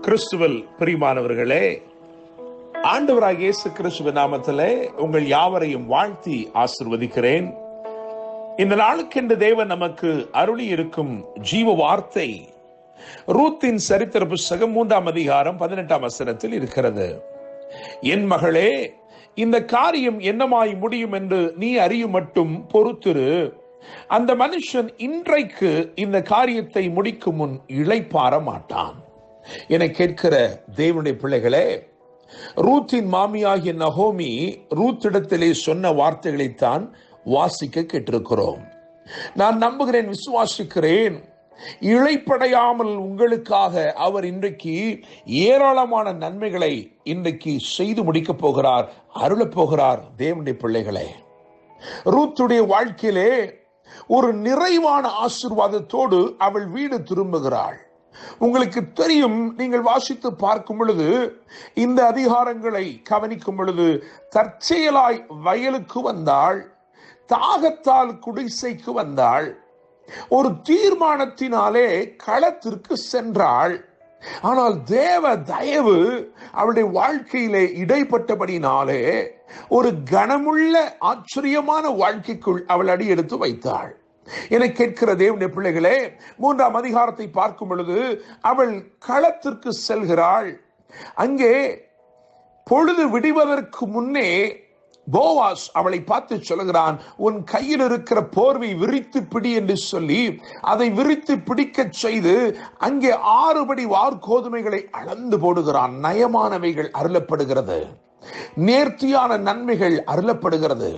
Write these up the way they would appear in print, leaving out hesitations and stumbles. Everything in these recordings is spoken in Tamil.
கிறிஸ்துவில் பிரியமானவர்களே, ஆண்டவராகிய இயேசு கிறிஸ்துவின் நாமத்திலே உங்கள் யாவரையும் வாழ்த்தி ஆசீர்வதிக்கிறேன். இந்த நாளுக்கென்று தேவன் நமக்கு அருளி இருக்கும் ஜீவ வார்த்தை ரூத்தின் சரித்திர புஸ்தகம் 3ஆம் அதிகாரம் 18ஆம் வசனத்தில் இருக்கிறது. என் மகளே, இந்த காரியம் என்னமாய் முடியும் என்று நீ அறியும் மட்டும் பொறுத்திரு. அந்த மனுஷன் இன்றைக்கு இந்த காரியத்தை முடிக்கும் முன் இளைப்பாற மாட்டான். என கேட்கிற தேவனுடைய பிள்ளைகளே, ரூத்தின் மாமியாகிய நகோமி ரூத்திடத்திலே சொன்ன வார்த்தைகளைத்தான் வாசிக்க கேட்டிருக்கிறோம். நான் நம்புகிறேன், விசுவாசிக்கிறேன், இளைப்படையாமல் உங்களுக்காக அவர் இன்றைக்கு ஏராளமான நன்மைகளை இன்றைக்கு செய்து முடிக்கப் போகிறார், அருளப் போகிறார். தேவனுடைய பிள்ளைகளே, ரூத்துடைய வாழ்க்கையிலே ஒரு நிறைவான ஆசீர்வாதத்தோடு அவள் வீடு திரும்புகிறாள். உங்களுக்கு தெரியும், நீங்கள் வாசித்து பார்க்கும் பொழுது, இந்த அதிகாரங்களை கவனிக்கும் பொழுது, தற்செயலாய் வயலுக்கு வந்தாள், தாகத்தால் குடிசைக்கு வந்தாள், ஒரு தீர்மானத்தினாலே களத்திற்கு சென்றாள். ஆனால் தேவ தயவு அவளுடைய வாழ்க்கையிலே இடைப்பட்டபடினாலே ஒரு கனமுள்ள ஆச்சரியமான வாழ்க்கைக்குள் அவள் அடியெடுத்து வைத்தாள். என கேட்கிற தேவனுடைய பிள்ளைகளே, 3ஆம் அதிகாரத்தை பார்க்கும் பொழுது அவள் களத்திற்கு செல்கிறாள். அங்கே பொழுது விடுவதற்கு முன்னே போவாஸ் அவளை பார்த்து சொல்கிறான், உன் கையில் இருக்கிற போர்வை விரித்து பிடி என்று சொல்லி அதை விரித்து பிடிக்க செய்து அங்கே 6 படி வார்கோதுமைகளை அளந்து போடுகிறான். நயமானவைகள் அருளப்படுகிறது, நேர்த்தியான நன்மைகள் அருளப்படுகிறது.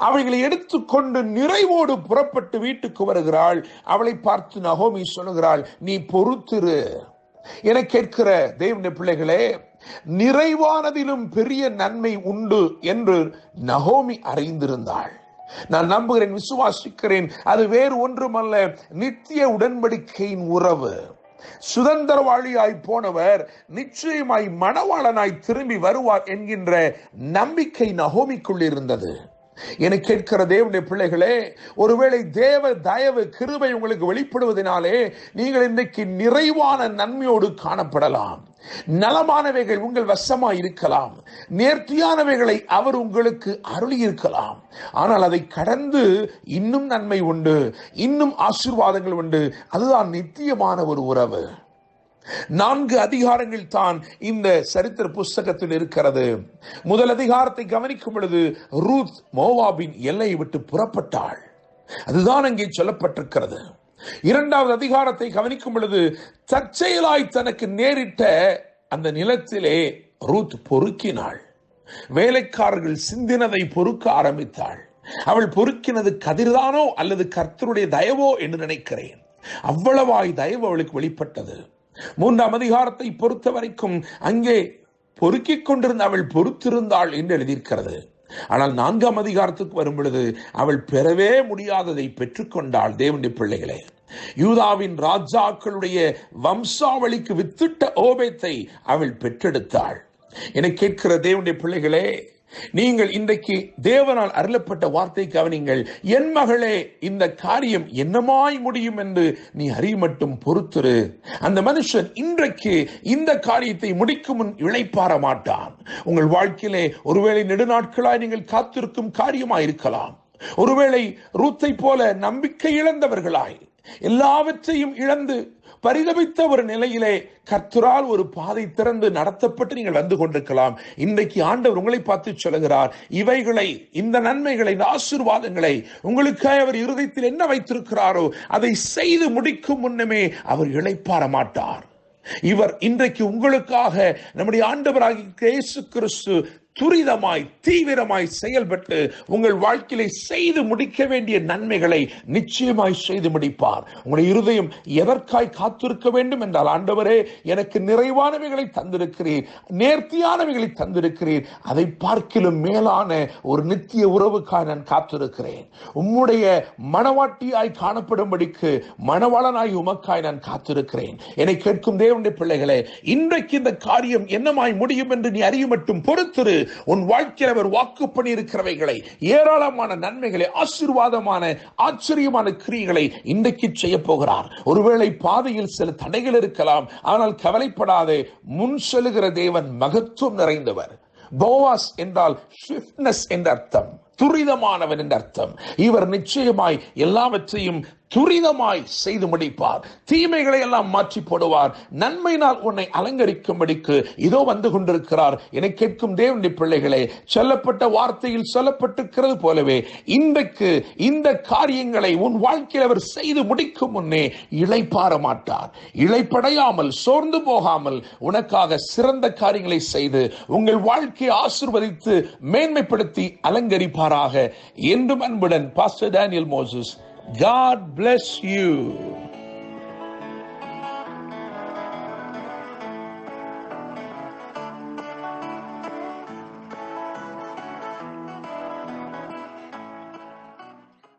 அவைகளை எடுத்துக்கொண்டு நிறைவோடு புறப்பட்டு வீட்டுக்கு வருகிறாள். அவளை பார்த்து நகோமி சொல்லுகிறாள், நீ பொறுத்திரு. என கேட்கிற தேவனுடைய பிள்ளைகளே, நிறைவானதிலும் பெரிய நன்மை உண்டு என்று நகோமி அறிந்திருந்தாள். நான் நம்புகிறேன், விசுவாசிக்கிறேன், அது வேறு ஒன்றுமல்ல, நித்திய உடன்படிக்கையின் உறவு. சுதந்திரவாளியாய் போனவர் நிச்சயமாய் மணவாளனாய் திரும்பி வருவார் என்கின்ற நம்பிக்கை நகோமிக்குள் இருந்தது. என கேட்கிற தேவனுடைய பிள்ளைகளே, ஒருவேளை தேவ தயவு கிருபை உங்களுக்கு வெளிப்படுவதனாலே நீங்கள் இன்றைக்கு நிறைவான நன்மையோடு காணப்படலாம். நலமானவைகள் உங்கள் வசமாய் இருக்கலாம், நேர்த்தியானவைகளை அவர் உங்களுக்கு அருளி இருக்கலாம். ஆனால் அதை கடந்து இன்னும் நன்மை உண்டு, இன்னும் ஆசீர்வாதங்கள் உண்டு. அதுதான் நித்தியமான ஒரு உறவு. 4 அதிகாரங்கள் தான் இந்த சரித்திர புஸ்தகத்தில் இருக்கிறது. முதல் அதிகாரத்தை கவனிக்கும் பொழுது ரூத் மோவாபின் எல்லையை விட்டு புறப்பட்டாள். அதுதான் அங்கே சொல்லப்பட்டிருக்கிறது. 2வது அதிகாரத்தை கவனிக்கும் பொழுது தற்செயலாய் தனக்கு நேரிட்ட அந்த நிலத்திலே ரூத் பொறுக்கினாள். வேலைக்காரர்கள் சிந்தினதை பொறுக்க ஆரம்பித்தாள். அவள் பொறுக்கினது கதிர்தானோ அல்லது கர்த்தருடைய தயவோ என்று நினைக்கிறேன். அவ்வளவாய் தயவு அவளுக்கு வெளிப்பட்டது. 3ஆம் அதிகாரத்தை பொறுத்த வரைக்கும் அங்கே பொறுக்கிக் கொண்டிருந்த அவள் பொறுத்திருந்தாள் என்று எழுதியிருக்கிறது. ஆனால் 4ஆம் அதிகாரத்துக்கு வரும் பொழுது அவள் பெறவே முடியாததை பெற்றுக்கொண்டாள். தேவனுடைய பிள்ளைகளே, யூதாவின் ராஜாக்களுடைய வம்சாவளிக்கு வித்திட்ட ஓபேத்தை அவள் பெற்றெடுத்தாள். என கேட்கிற தேவனுடைய பிள்ளைகளே, நீங்கள் இன்றைக்கு தேவனால் அருளப்பட்ட வார்த்தை கவனிங்கள். என் மகளே, இந்த காரியம் என்னமாய் முடியும் என்று நீ அறிமட்டும் பொறுத்திரு. அந்த மனுஷன் இன்றைக்கு இந்த காரியத்தை முடிக்கும் முன் இளைப்பாற மாட்டான். உங்கள் வாழ்க்கையிலே ஒருவேளை நெடுநாட்களாய் நீங்கள் காத்திருக்கும் காரியமாயிருக்கலாம். ஒருவேளை ரூத்தை போல நம்பிக்கை இழந்தவர்களாய் எல்லாவற்றையும் இழந்து பரிதபித்த ஒரு நிலையிலே கர்த்தரால் ஒரு பாதை திறந்து நடத்தப்பட்டு நீங்கள் வந்து கொண்டிருக்கலாம். இன்றைக்கு ஆண்டவர் உங்களை பார்த்து சொல்லுகிறார், இவைகளை, இந்த நன்மைகளை, இந்த ஆசீர்வாதங்களை உங்களுக்காக அவர் இருதயத்தில் என்ன வைத்திருக்கிறாரோ அதை செய்து முடிக்கும் முன்னமே அவர் இளைப்பாற மாட்டார். இவர் இன்றைக்கு உங்களுக்காக நம்முடைய ஆண்டவராகிய இயேசு கிறிஸ்து துரிதமாய் தீவிரமாய் செயல்பட்டு உங்கள் வாழ்க்கையிலே செய்து முடிக்க வேண்டிய நன்மைகளை நிச்சயமாய் செய்து முடிப்பார். உங்களுடைய இருதயம் எதற்காய் காத்திருக்க வேண்டும் என்றால், ஆண்டவரே, எனக்கு நிறைவானவைகளை தந்திருக்கிறீர், நேர்த்தியானவைகளை தந்திருக்கிறீர், அதை பார்க்கிலும் மேலான ஒரு நித்திய உறவுக்காய் நான் காத்திருக்கிறேன். உம்முடைய மணவாட்டியாய் காணப்படும்படிக்கு மணவாளனாய் உமக்காய் நான் காத்திருக்கிறேன். என்னை கேட்கும் தேவனுடைய பிள்ளைகளே, இன்றைக்கு இந்த காரியம் என்னமாய் முடியும் என்று நீ அறிய மட்டும் பொறுத்திரு. உன் வாழ்க்கையில் அவர் வாக்கு பண்ணி இருக்கிறவைகளை, ஏராளமான நன்மைகளை, ஆசீர்வாதமான ஆச்சரியமான கிரியைகளை இன்றைக்கு செய்ய போகிறார். ஒருவேளை பாதையில் சில தடைகள் இருக்கலாம், ஆனால் கவலைப்படாதே. முன் செல்லுகிற தேவன் மகத்துவம் நிறைந்தவர். போவாஸ் என்றால் ஸ்விஃப்ட்னஸ் என்ற அர்த்தம், துரிதமானவன் என்ற அர்த்தம். இவர் நிச்சயமாய் எல்லாவற்றையும் துரிதமாய் செய்து முடிப்பார். தீமைகளை எல்லாம் மாற்றி போடுவார். நன்மையினால் உன்னை அலங்கரிக்கும்படிக்கு இதோ வந்து கொண்டிருக்கிறார். என கேட்கும் தேவனுடைய பிள்ளைகளே, சொல்லப்பட்ட வார்த்தையில் சொல்லப்பட்டிருக்கிறது போலவே இன்றைக்கு இந்த காரியங்களை உன் வாழ்க்கையில் அவர் செய்து முடிக்கும் முன்னே இளைப்பாற மாட்டார். இளைப்படையாமல் சோர்ந்து போகாமல் உனக்காக சிறந்த காரியங்களை செய்து உங்கள் வாழ்க்கையை ஆசீர்வதித்து மேன்மைப்படுத்தி அலங்கரிப்பாராக. என்றும் அன்புடன் pastor Daniel Moses. God bless you.